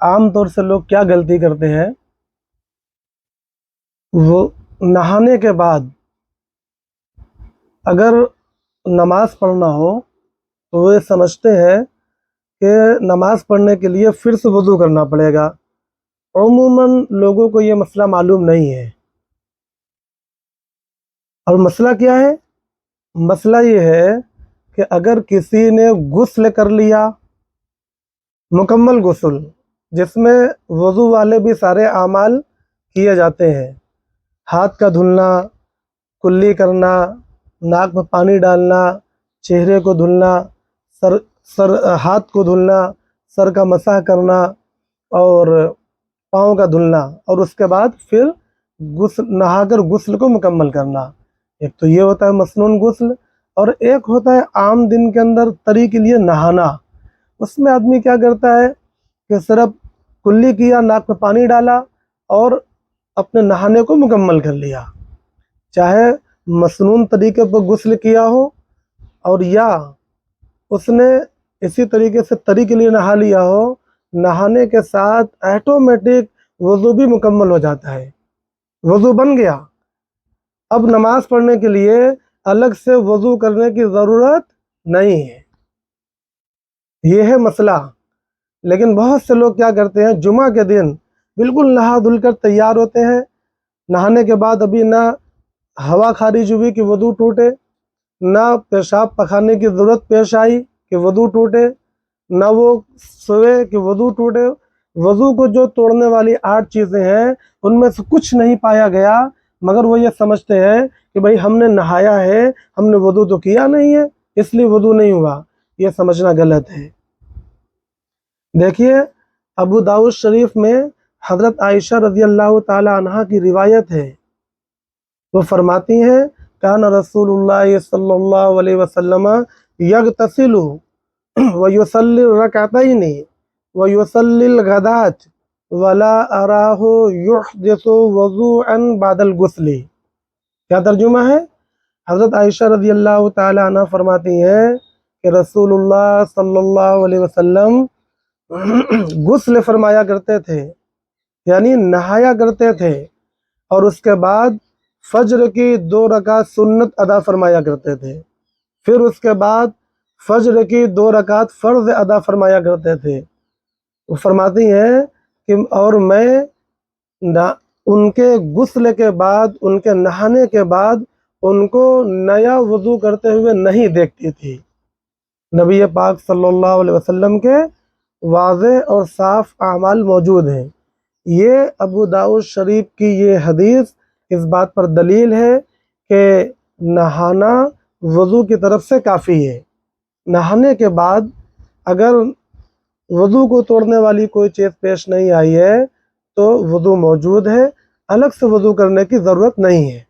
عام طور سے لوگ کیا غلطی کرتے ہیں، وہ نہانے کے بعد اگر نماز پڑھنا ہو تو وہ یہ سمجھتے ہیں کہ نماز پڑھنے کے لیے پھر سے وضو کرنا پڑے گا۔ عموماً لوگوں کو یہ مسئلہ معلوم نہیں ہے۔ اور مسئلہ کیا ہے؟ مسئلہ یہ ہے کہ اگر کسی نے غسل کر لیا، مکمل غسل جس میں وضو والے بھی سارے اعمال کیے جاتے ہیں، ہاتھ کا دھلنا، کلی کرنا، ناک میں پانی ڈالنا، چہرے کو دھلنا، ہاتھ کو دھلنا، سر کا مسح کرنا اور پاؤں کا دھلنا، اور اس کے بعد پھر نہا کر غسل کو مکمل کرنا۔ ایک تو یہ ہوتا ہے مسنون غسل، اور ایک ہوتا ہے عام دن کے اندر طری کے لیے نہانا۔ اس میں آدمی کیا کرتا ہے کہ صرف کلی کیا، ناک میں پانی ڈالا اور اپنے نہانے کو مکمل کر لیا، چاہے مسنون طریقے پر غسل کیا ہو اور یا اس نے اسی طریقے سے طری کے لیے نہا لیا ہو، نہانے کے ساتھ آٹومیٹک وضو بھی مکمل ہو جاتا ہے، وضو بن گیا۔ اب نماز پڑھنے کے لیے الگ سے وضو کرنے کی ضرورت نہیں ہے۔ یہ ہے مسئلہ۔ لیکن بہت سے لوگ کیا کرتے ہیں، جمعہ کے دن بالکل نہا دھل کر تیار ہوتے ہیں، نہانے کے بعد ابھی نہ ہوا خارج ہوئی کہ وضو ٹوٹے، نہ پیشاب پخانے کی ضرورت پیش آئی کہ وضو ٹوٹے، نہ وہ سوئے کہ وضو ٹوٹے۔ وضو کو جو توڑنے والی 8 چیزیں ہیں ان میں سے کچھ نہیں پایا گیا، مگر وہ یہ سمجھتے ہیں کہ بھائی ہم نے نہایا ہے، ہم نے وضو تو کیا نہیں ہے اس لیے وضو نہیں ہوا۔ یہ سمجھنا غلط ہے۔ دیکھیے ابو داؤد شریف میں حضرت عائشہ رضی اللہ تعالی عنہا کی روایت ہے، وہ فرماتی ہیں کان رسول اللہ صلی اللہ علیہ وسلم یغتسل ویصلی الرکعتین ویصلی الغداۃ ولا اراہ یحدث وضوءا بعد الغسل۔ کیا ترجمہ ہے؟ حضرت عائشہ رضی اللہ تعالی عنہ فرماتی ہیں کہ رسول اللہ صلی اللہ علیہ وسلم غسل فرمایا کرتے تھے، یعنی نہایا کرتے تھے، اور اس کے بعد فجر کی 2 رکعت سنت ادا فرمایا کرتے تھے، پھر اس کے بعد فجر کی 2 رکعت فرض ادا فرمایا کرتے تھے۔ وہ فرماتی ہیں کہ اور میں ان کے غسل کے بعد، ان کے نہانے کے بعد ان کو نیا وضو کرتے ہوئے نہیں دیکھتی تھی۔ نبی پاک صلی اللہ علیہ وسلم کے واضح اور صاف اعمال موجود ہیں۔ یہ ابو داؤد شریف کی یہ حدیث اس بات پر دلیل ہے کہ نہانا وضو کی طرف سے کافی ہے۔ نہانے کے بعد اگر وضو کو توڑنے والی کوئی چیز پیش نہیں آئی ہے تو وضو موجود ہے، الگ سے وضو کرنے کی ضرورت نہیں ہے۔